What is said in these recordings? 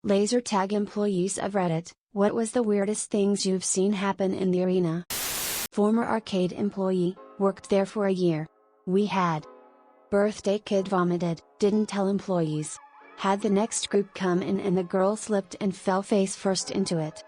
Laser tag employees of Reddit, what was the weirdest things you've seen happen in the arena? Former arcade employee, worked there for a year. We had birthday kid vomited, didn't tell employees. Had the next group come in and the girl slipped and fell face first into it.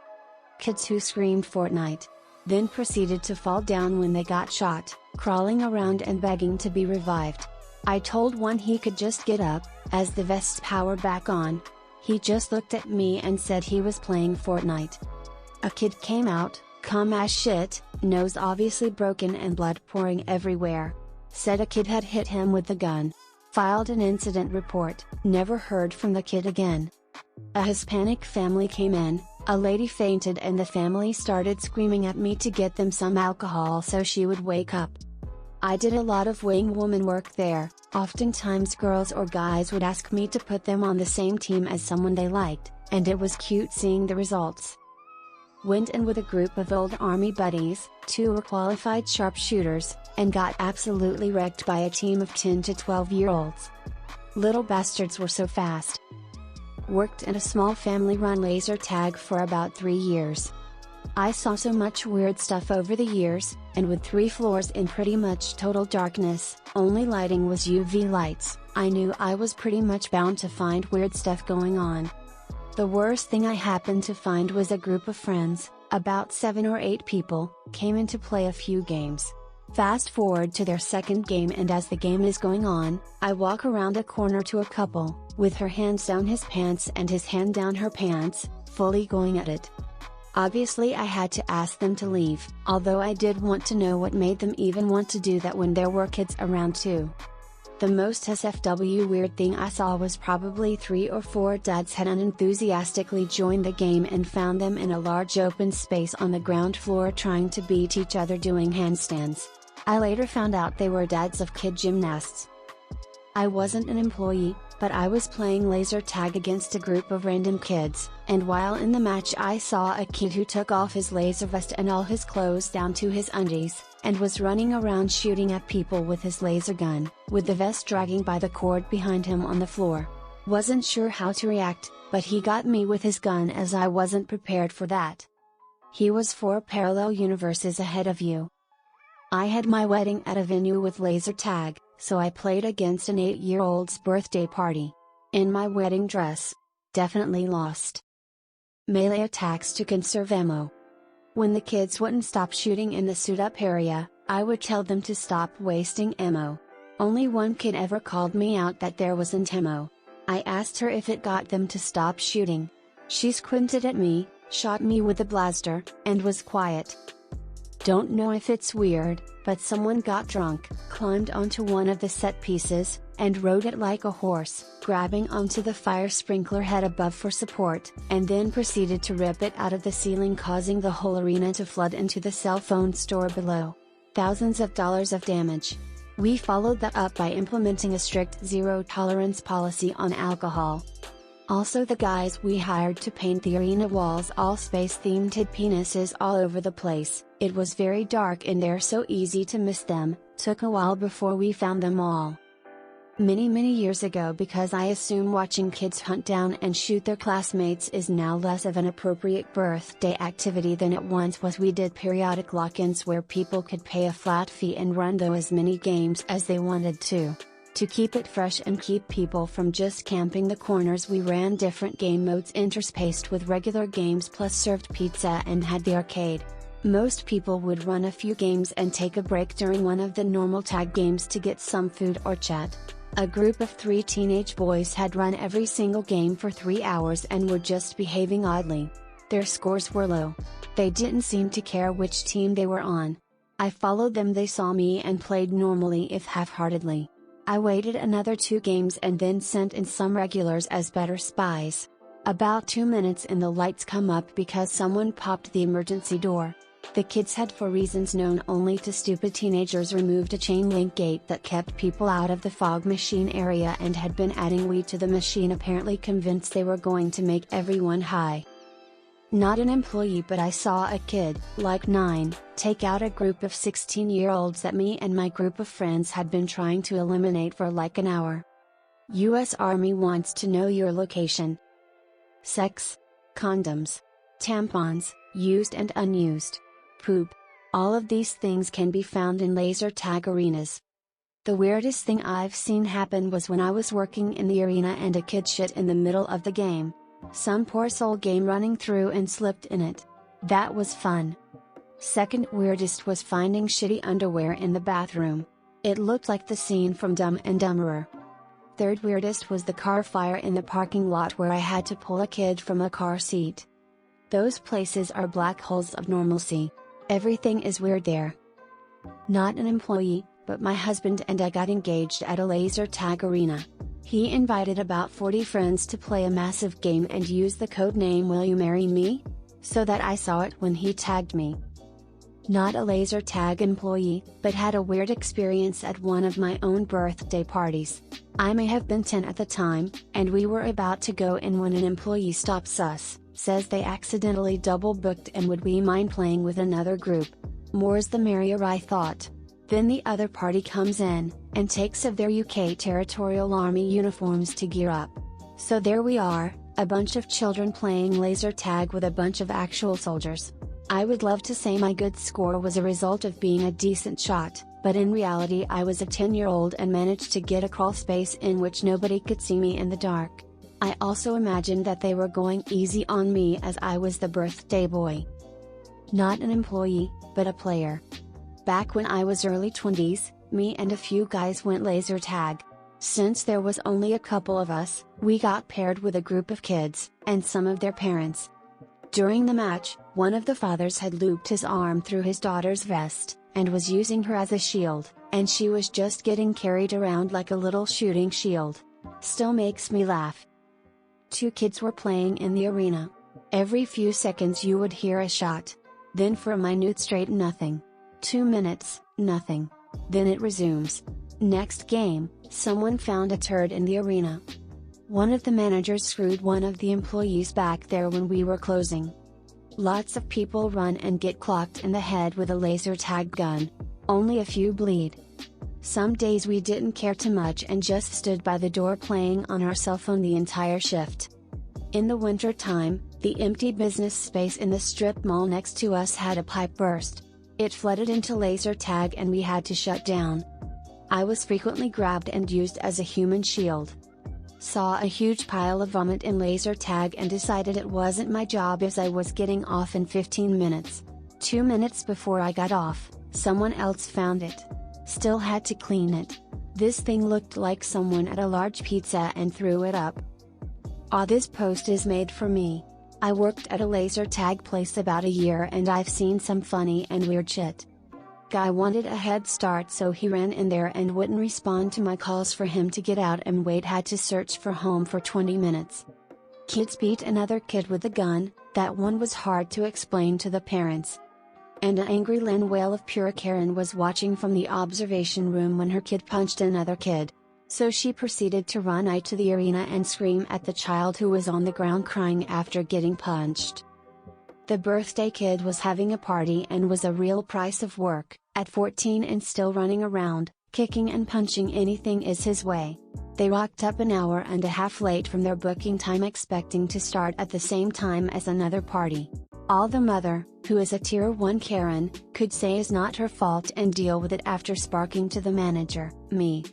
Kids who screamed Fortnite. Then proceeded to fall down when they got shot, crawling around and begging to be revived. I told one he could just get up, as the vest's power back on. He just looked at me and said he was playing Fortnite. A kid came out, calm as shit, nose obviously broken and blood pouring everywhere. Said a kid had hit him with the gun. Filed an incident report, never heard from the kid again. A Hispanic family came in, a lady fainted and the family started screaming at me to get them some alcohol so she would wake up. I did a lot of wing woman work there, oftentimes girls or guys would ask me to put them on the same team as someone they liked, and it was cute seeing the results. Went in with a group of old army buddies, 2 were qualified sharpshooters, and got absolutely wrecked by a team of 10 to 12-year-olds. Little bastards were so fast. Worked in a small family-run laser tag for about 3 years. I saw so much weird stuff over the years, and with 3 floors in pretty much total darkness, only lighting was UV lights, I knew I was pretty much bound to find weird stuff going on. The worst thing I happened to find was a group of friends, about 7 or 8 people, came in to play a few games. Fast forward to their second game and as the game is going on, I walk around a corner to a couple, with her hands down his pants and his hand down her pants, fully going at it. Obviously I had to ask them to leave, although I did want to know what made them even want to do that when there were kids around too. The most SFW weird thing I saw was probably 3 or 4 dads had unenthusiastically joined the game and found them in a large open space on the ground floor trying to beat each other doing handstands. I later found out they were dads of kid gymnasts. I wasn't an employee, but I was playing laser tag against a group of random kids, and while in the match I saw a kid who took off his laser vest and all his clothes down to his undies, and was running around shooting at people with his laser gun, with the vest dragging by the cord behind him on the floor. Wasn't sure how to react, but he got me with his gun as I wasn't prepared for that. He was 4 parallel universes ahead of you. I had my wedding at a venue with laser tag, so I played against an 8-year-old's birthday party. In my wedding dress. Definitely lost. Melee attacks to conserve ammo. When the kids wouldn't stop shooting in the suit-up area, I would tell them to stop wasting ammo. Only one kid ever called me out that there wasn't ammo. I asked her if it got them to stop shooting. She squinted at me, shot me with a blaster, and was quiet. Don't know if it's weird, but someone got drunk, climbed onto one of the set pieces, and rode it like a horse, grabbing onto the fire sprinkler head above for support, and then proceeded to rip it out of the ceiling, causing the whole arena to flood into the cell phone store below. Thousands of dollars of damage. We followed that up by implementing a strict zero-tolerance policy on alcohol. Also, the guys we hired to paint the arena walls all space-themed had penises all over the place. It was very dark in there, so easy to miss them. Took a while before we found them all. Many years ago, because I assume watching kids hunt down and shoot their classmates is now less of an appropriate birthday activity than it once was, we did periodic lock-ins where people could pay a flat fee and run though as many games as they wanted to. To keep it fresh and keep people from just camping the corners, we ran different game modes interspaced with regular games plus served pizza and had the arcade. Most people would run a few games and take a break during one of the normal tag games to get some food or chat. A group of 3 teenage boys had run every single game for 3 hours and were just behaving oddly. Their scores were low. They didn't seem to care which team they were on. I followed them, they saw me and played normally if half-heartedly. I waited another 2 games and then sent in some regulars as better spies. About 2 minutes and the lights come up because someone popped the emergency door. The kids had, for reasons known only to stupid teenagers, removed a chain link gate that kept people out of the fog machine area and had been adding weed to the machine, apparently convinced they were going to make everyone high. Not an employee, but I saw a kid, like 9, take out a group of 16-year-olds that me and my group of friends had been trying to eliminate for like an hour. US Army wants to know your location. sex, condoms, tampons, used and unused, poop. All of these things can be found in laser tag arenas. The weirdest thing I've seen happen was when I was working in the arena and a kid shit in the middle of the game. Some poor soul came running through and slipped in it. That was fun. Second weirdest was finding shitty underwear in the bathroom. It looked like the scene from Dumb and Dumberer. Third weirdest was the car fire in the parking lot where I had to pull a kid from a car seat. Those places are black holes of normalcy. Everything is weird there. Not an employee, but my husband and I got engaged at a laser tag arena. He invited about 40 friends to play a massive game and use the code name "Will you marry me?" so that I saw it when he tagged me. Not a laser tag employee, but had a weird experience at one of my own birthday parties. I may have been 10 at the time, and we were about to go in when an employee stops us, says they accidentally double booked and would we mind playing with another group. More's the merrier, I thought. Then the other party comes in, and takes of their UK Territorial Army uniforms to gear up. So there we are, a bunch of children playing laser tag with a bunch of actual soldiers. I would love to say my good score was a result of being a decent shot, but in reality I was a 10-year-old and managed to get a crawl space in which nobody could see me in the dark. I also imagined that they were going easy on me as I was the birthday boy. Not an employee, but a player. Back when I was early 20s, me and a few guys went laser tag. Since there was only a couple of us, we got paired with a group of kids, and some of their parents. During the match, one of the fathers had looped his arm through his daughter's vest, and was using her as a shield, and she was just getting carried around like a little shooting shield. Still makes me laugh. 2 kids were playing in the arena. Every few seconds you would hear a shot. Then for a minute straight nothing. 2 minutes, nothing. Then it resumes. Next game, someone found a turd in the arena. One of the managers screwed one of the employees back there when we were closing. Lots of people run and get clocked in the head with a laser tag gun. Only a few bleed. Some days we didn't care too much and just stood by the door playing on our cell phone the entire shift. In the winter time, the empty business space in the strip mall next to us had a pipe burst. It flooded into laser tag and we had to shut down. I was frequently grabbed and used as a human shield. Saw a huge pile of vomit in laser tag and decided it wasn't my job as I was getting off in 15 minutes. 2 minutes before I got off, someone else found it. Still had to clean it. This thing looked like someone ate a large pizza and threw it up. This post is made for me. I worked at a laser tag place about a year and I've seen some funny and weird shit. Guy wanted a head start so he ran in there and wouldn't respond to my calls for him to get out and wait, had to search for home for 20 minutes. Kids beat another kid with a gun, that one was hard to explain to the parents. And an angry Lynn wail of pure Karen was watching from the observation room when her kid punched another kid. So she proceeded to run out to the arena and scream at the child who was on the ground crying after getting punched. The birthday kid was having a party and was a real price of work, at 14 and still running around, kicking and punching anything is his way. They rocked up an hour and a half late from their booking time expecting to start at the same time as another party. All the mother, who is a tier 1 Karen, could say is not her fault and deal with it after sparking to the manager, me.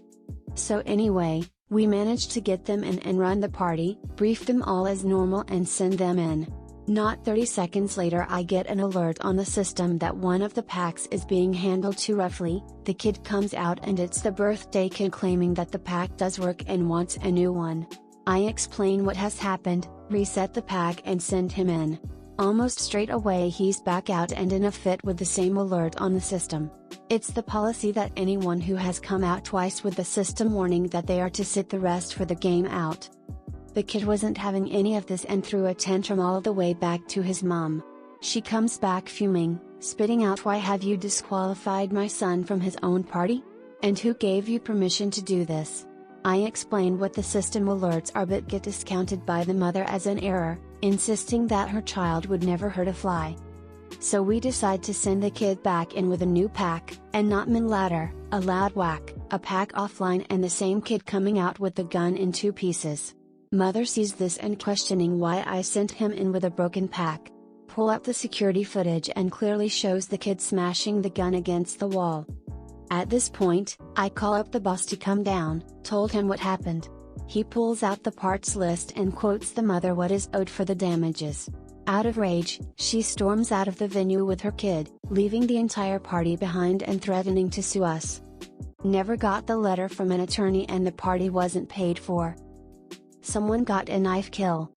So anyway, we managed to get them in and run the party, brief them all as normal and send them in. Not 30 seconds later I get an alert on the system that one of the packs is being handled too roughly. The kid comes out and it's the birthday kid claiming that the pack does work and wants a new one. I explain what has happened, reset the pack and send him in. Almost straight away he's back out and in a fit with the same alert on the system. It's the policy that anyone who has come out twice with the system warning that they are to sit the rest for the game out. The kid wasn't having any of this and threw a tantrum all the way back to his mom. She comes back fuming, spitting out, "Why have you disqualified my son from his own party? And who gave you permission to do this?" I explain what the system alerts are but get discounted by the mother as an error, insisting that her child would never hurt a fly. So we decide to send the kid back in with a new pack, and not min ladder, a loud whack, a pack offline and the same kid coming out with the gun in 2 pieces. Mother sees this and questioning why I sent him in with a broken pack. Pull up the security footage and clearly shows the kid smashing the gun against the wall. At this point, I call up the boss to come down, told him what happened. He pulls out the parts list and quotes the mother what is owed for the damages. Out of rage, she storms out of the venue with her kid, leaving the entire party behind and threatening to sue us. Never got the letter from an attorney and the party wasn't paid for. Someone got a knife kill.